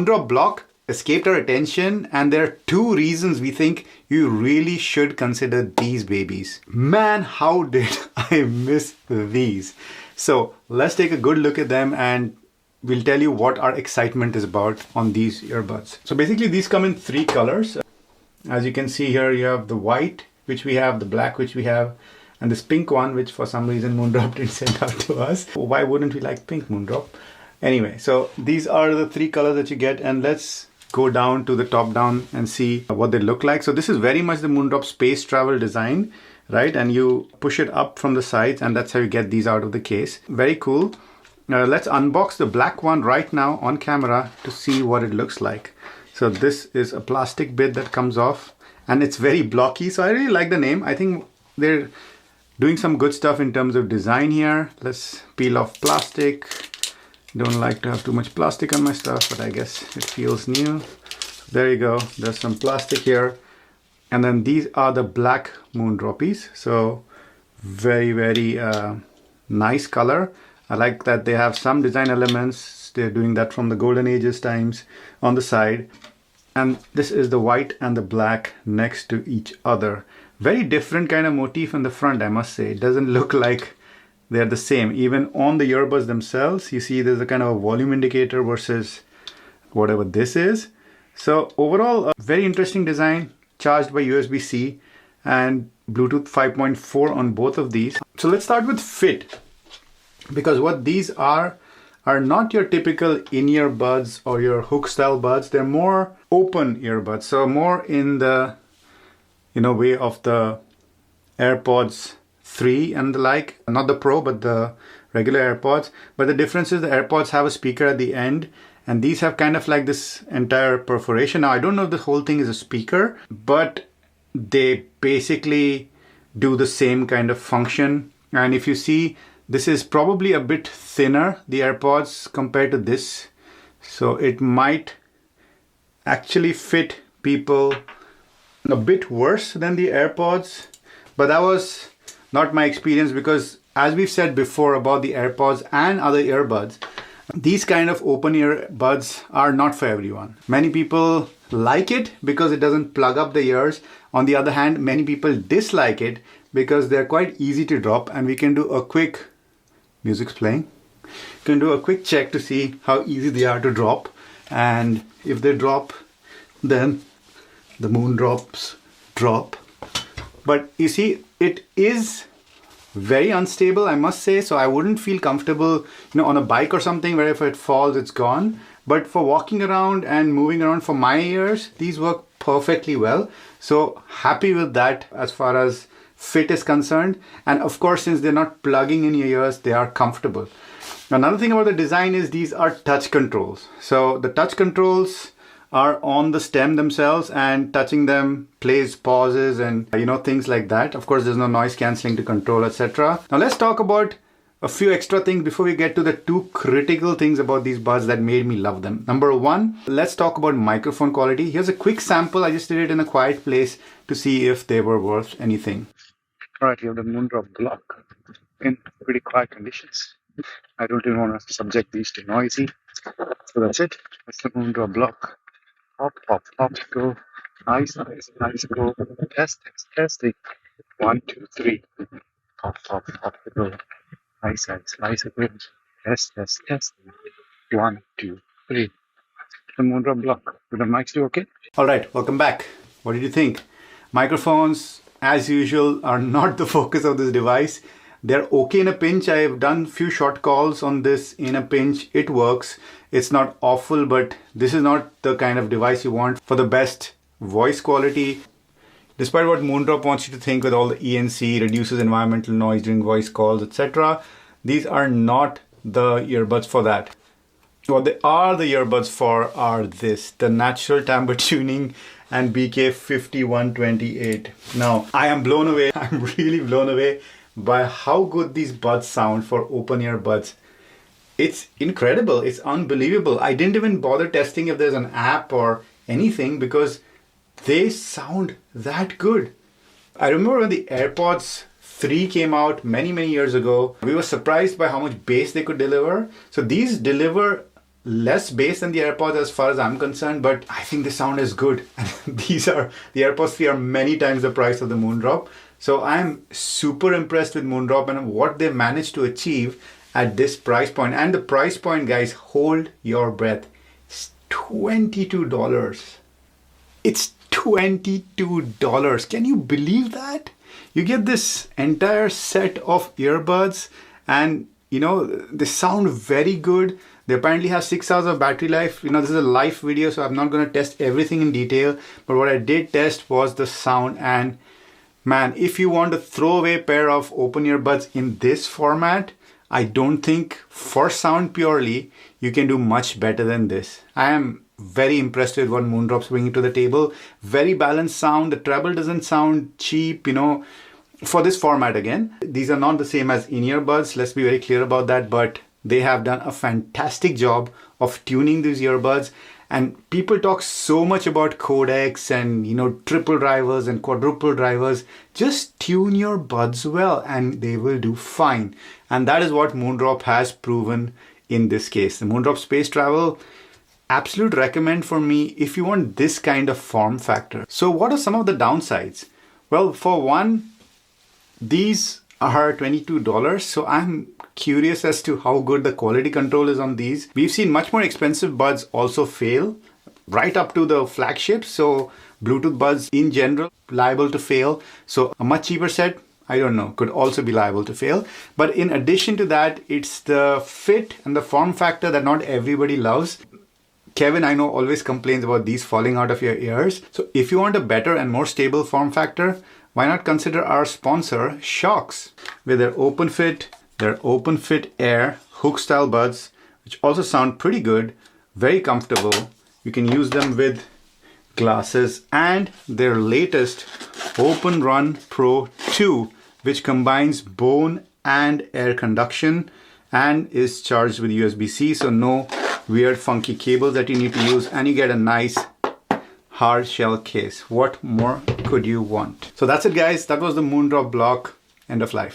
Moondrop Block escaped our attention, and there are two reasons we think you really should consider these babies. Man, how did I miss these? So let's take a good look at them and we'll tell you what our excitement is about on these earbuds. So basically these come in three colors. As you can see here, you have the white, which we have, the black, which we have, and this pink one, which for some reason Moondrop didn't send out to us. Why wouldn't we like pink, Moondrop? Anyway, so these are the three colors that you get, and let's go down to the top down and see what they look like. So this is very much the Moondrop space travel design, right? And you push it up from the sides, and that's how you get these out of the case. Very cool. Now let's unbox the black one right now on camera to see what it looks like. So this is a plastic bit that comes off, and it's very blocky. So I really like the name. I think they're doing some good stuff in terms of design here. Let's peel off plastic. Don't like to have too much plastic on my stuff, but I guess it feels new. There you go. There's some plastic here. And then these are the black Moondroppies. So very, very nice color. I like that they have some design elements. They're doing that from the golden ages times on the side. And this is the white and the black next to each other. Very different kind of motif in the front, I must say. It doesn't look like they're the same. Even on the earbuds themselves, you see there's a kind of a volume indicator versus whatever this is. So overall, a very interesting design, charged by USB-C and Bluetooth 5.4 on both of these. So let's start with fit, because what these are not your typical in-ear buds or your hook style buds. They're more open earbuds, so more in the way of the AirPods 3 and the like, not the Pro but the regular AirPods. But the difference is the AirPods have a speaker at the end, and these have kind of like this entire perforation. Now I don't know if the whole thing is a speaker, but they basically do the same kind of function. And if you see, this is probably a bit thinner, the AirPods, compared to this, so it might actually fit people a bit worse than the AirPods. But that was not my experience, because as we've said before about the AirPods and other earbuds, these kind of open ear buds are not for everyone. Many people like it because it doesn't plug up the ears. On the other hand, many people dislike it because they're quite easy to drop, and we can do a quick, music's playing, you can do a quick check to see how easy they are to drop. And if they drop, then the Moondrops drop. But you see, it is very unstable, I must say. So I wouldn't feel comfortable, on a bike or something, where if it falls, it's gone. But for walking around and moving around for my ears, these work perfectly well. So happy with that as far as fit is concerned. And of course, since they're not plugging in your ears, they are comfortable. Another thing about the design is these are touch controls. So the touch controls are on the stem themselves, and touching them plays pauses and things like that. Of course, there's no noise cancelling to control, etc. Now let's talk about a few extra things before we get to the two critical things about these buds that made me love them. Number one, let's talk about microphone quality. Here's a quick sample. I just did it in a quiet place to see if they were worth anything. Alright, you have the Moondrop Block in pretty quiet conditions. I don't even want to subject these to noisy. So that's it. That's the Moondrop Block. Hop, hop, hop, go. Nice, nice, nice, go. Test, test, testing. 1, 2, 3. Hop, hop, hop, go. Nice, nice, nice, go. Test, test, testing. 1, 2, 3. The Moondrop Block. Do the mics do okay? Alright, welcome back. What did you think? Microphones, as usual, are not the focus of this device. They're okay in a pinch. I've done few short calls on this in a pinch. It works. It's not awful, but this is not the kind of device you want for the best voice quality. Despite what Moondrop wants you to think with all the ENC, reduces environmental noise during voice calls, etc., these are not the earbuds for that. What they are the earbuds for are this, the natural timbre tuning and BK5128. Now, I am blown away. I'm really blown away by how good these buds sound for open ear buds. It's incredible. It's unbelievable. I didn't even bother testing if there's an app or anything because they sound that good. I remember when the AirPods 3 came out many years ago, we were surprised by how much bass they could deliver. So these deliver less bass than the AirPods as far as I'm concerned, but I think the sound is good. The AirPods 3 are many times the price of the Moondrop. So I'm super impressed with Moondrop and what they managed to achieve at this price point. And the price point, guys, hold your breath. It's $22. It's $22. Can you believe that? You get this entire set of earbuds and they sound very good. They apparently have 6 hours of battery life. This is a live video, so I'm not going to test everything in detail. But what I did test was the sound. And man, if you want a throwaway pair of open earbuds in this format, I don't think for sound purely, you can do much better than this. I am very impressed with what Moondrop's bringing to the table. Very balanced sound. The treble doesn't sound cheap, for this format again. These are not the same as in-ear buds. Let's be very clear about that. But they have done a fantastic job of tuning these earbuds. And people talk so much about codecs and, triple drivers and quadruple drivers. Just tune your buds well and they will do fine. And that is what Moondrop has proven in this case. The Moondrop Space Travel, absolute recommend for me if you want this kind of form factor. So what are some of the downsides? Well, for one, these are $22. So I'm curious as to how good the quality control is on these. We've seen much more expensive buds also fail, right up to the flagships. So Bluetooth buds in general, liable to fail. So a much cheaper set, I don't know, could also be liable to fail. But in addition to that, it's the fit and the form factor that not everybody loves. Kevin, I know, always complains about these falling out of your ears. So if you want a better and more stable form factor, why not consider our sponsor, Shokz, with their open fit Air hook style buds, which also sound pretty good, very comfortable. You can use them with glasses, and their latest Open Run Pro 2, which combines bone and air conduction and is charged with USB-C, so no weird funky cables that you need to use, and you get a nice hard shell case. What more could you want? So that's it, guys. That was the Moondrop Block. End of life.